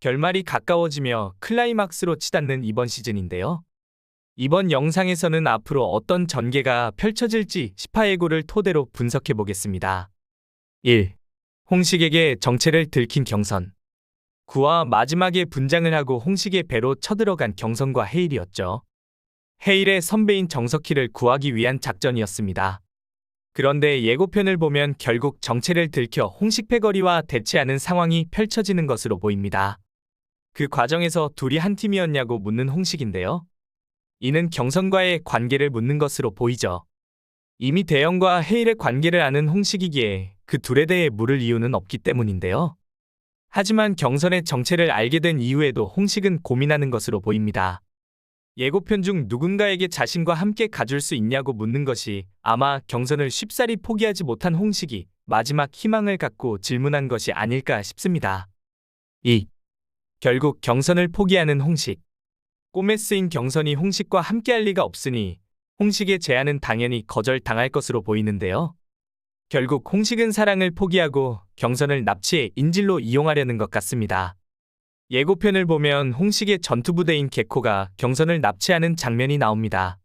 결말이 가까워지며 클라이막스로 치닫는 이번 시즌인데요. 이번 영상에서는 앞으로 어떤 전개가 펼쳐질지 10화예고를 토대로 분석해 보겠습니다. 1. 홍식에게 정체를 들킨 경선. 9화 마지막에 분장을 하고 홍식의 배로 쳐들어간 경선과 헤일이었죠. 헤일의 선배인 정석희를 구하기 위한 작전이었습니다. 그런데 예고편을 보면 결국 정체를 들켜 홍식 패거리와 대치하는 상황이 펼쳐지는 것으로 보입니다. 그 과정에서 둘이 한 팀이었냐고 묻는 홍식인데요. 이는 경선과의 관계를 묻는 것으로 보이죠. 이미 대영과 헤일의 관계를 아는 홍식이기에 그 둘에 대해 물을 이유는 없기 때문인데요. 하지만 경선의 정체를 알게 된 이후에도 홍식은 고민하는 것으로 보입니다. 예고편 중 누군가에게 자신과 함께 가줄 수 있냐고 묻는 것이 아마 경선을 쉽사리 포기하지 못한 홍식이 마지막 희망을 갖고 질문한 것이 아닐까 싶습니다. 2. 결국 경선을 포기하는 홍식. 꿈에 쓰인 경선이 홍식과 함께할 리가 없으니 홍식의 제안은 당연히 거절당할 것으로 보이는데요. 결국 홍식은 사랑을 포기하고 경선을 납치해 인질로 이용하려는 것 같습니다. 예고편을 보면 홍식의 전투부대인 개코가 경선을 납치하는 장면이 나옵니다.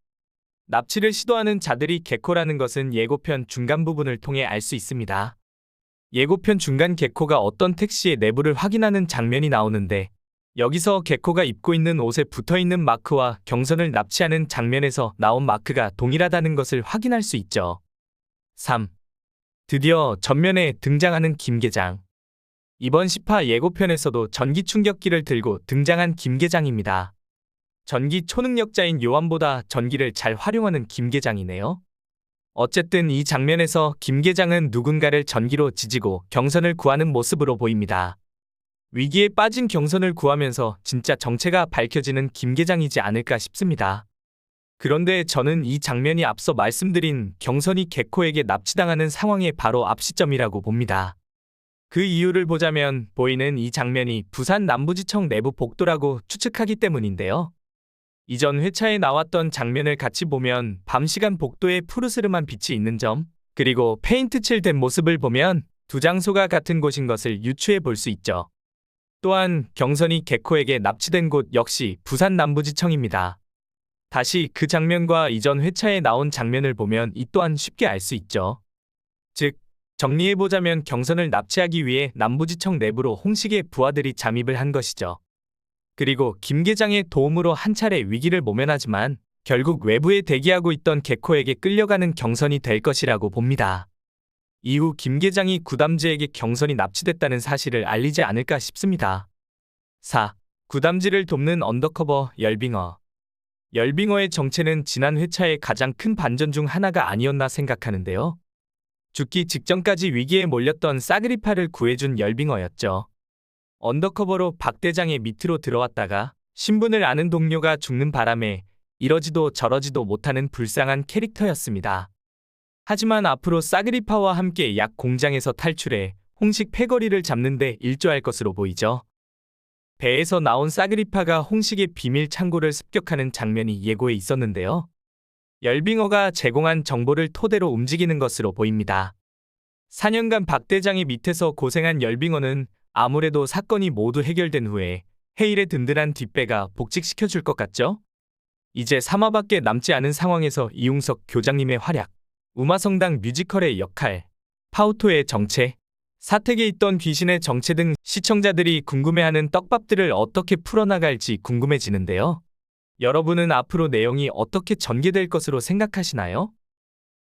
납치를 시도하는 자들이 개코라는 것은 예고편 중간 부분을 통해 알 수 있습니다. 예고편 중간 개코가 어떤 택시의 내부를 확인하는 장면이 나오는데 여기서 개코가 입고 있는 옷에 붙어있는 마크와 경선을 납치하는 장면에서 나온 마크가 동일하다는 것을 확인할 수 있죠. 3. 드디어 전면에 등장하는 김계장. 이번 10화 예고편에서도 전기 충격기를 들고 등장한 김계장입니다. 전기 초능력자인 요한보다 전기를 잘 활용하는 김계장이네요. 어쨌든 이 장면에서 김계장은 누군가를 전기로 지지고 경선을 구하는 모습으로 보입니다. 위기에 빠진 경선을 구하면서 진짜 정체가 밝혀지는 김계장이지 않을까 싶습니다. 그런데 저는 이 장면이 앞서 말씀드린 경선이 개코에게 납치당하는 상황의 바로 앞시점이라고 봅니다. 그 이유를 보자면 보이는 이 장면이 부산 남부지청 내부 복도라고 추측하기 때문인데요. 이전 회차에 나왔던 장면을 같이 보면 밤 시간 복도에 푸르스름한 빛이 있는 점, 그리고 페인트 칠된 모습을 보면 두 장소가 같은 곳인 것을 유추해 볼 수 있죠. 또한 경선이 개코에게 납치된 곳 역시 부산 남부지청입니다. 다시 그 장면과 이전 회차에 나온 장면을 보면 이 또한 쉽게 알 수 있죠. 즉, 정리해보자면 경선을 납치하기 위해 남부지청 내부로 홍식의 부하들이 잠입을 한 것이죠. 그리고 김계장의 도움으로 한 차례 위기를 모면하지만 결국 외부에 대기하고 있던 개코에게 끌려가는 경선이 될 것이라고 봅니다. 이후 김계장이 구담지에게 경선이 납치됐다는 사실을 알리지 않을까 싶습니다. 4. 구담지를 돕는 언더커버 열빙어. 열빙어의 정체는 지난 회차의 가장 큰 반전 중 하나가 아니었나 생각하는데요. 죽기 직전까지 위기에 몰렸던 싸그리파를 구해준 열빙어였죠. 언더커버로 박 대장의 밑으로 들어왔다가 신분을 아는 동료가 죽는 바람에 이러지도 저러지도 못하는 불쌍한 캐릭터였습니다. 하지만 앞으로 싸그리파와 함께 약 공장에서 탈출해 홍식 패거리를 잡는 데 일조할 것으로 보이죠. 배에서 나온 싸그리파가 홍식의 비밀 창고를 습격하는 장면이 예고에 있었는데요. 열빙어가 제공한 정보를 토대로 움직이는 것으로 보입니다. 4년간 박 대장의 밑에서 고생한 열빙어는 아무래도 사건이 모두 해결된 후에 헤일의 든든한 뒷배가 복직시켜줄 것 같죠? 이제 3화밖에 남지 않은 상황에서 이웅석 교장님의 활약, 우마성당 뮤지컬의 역할, 파우토의 정체, 사택에 있던 귀신의 정체 등 시청자들이 궁금해하는 떡밥들을 어떻게 풀어나갈지 궁금해지는데요. 여러분은 앞으로 내용이 어떻게 전개될 것으로 생각하시나요?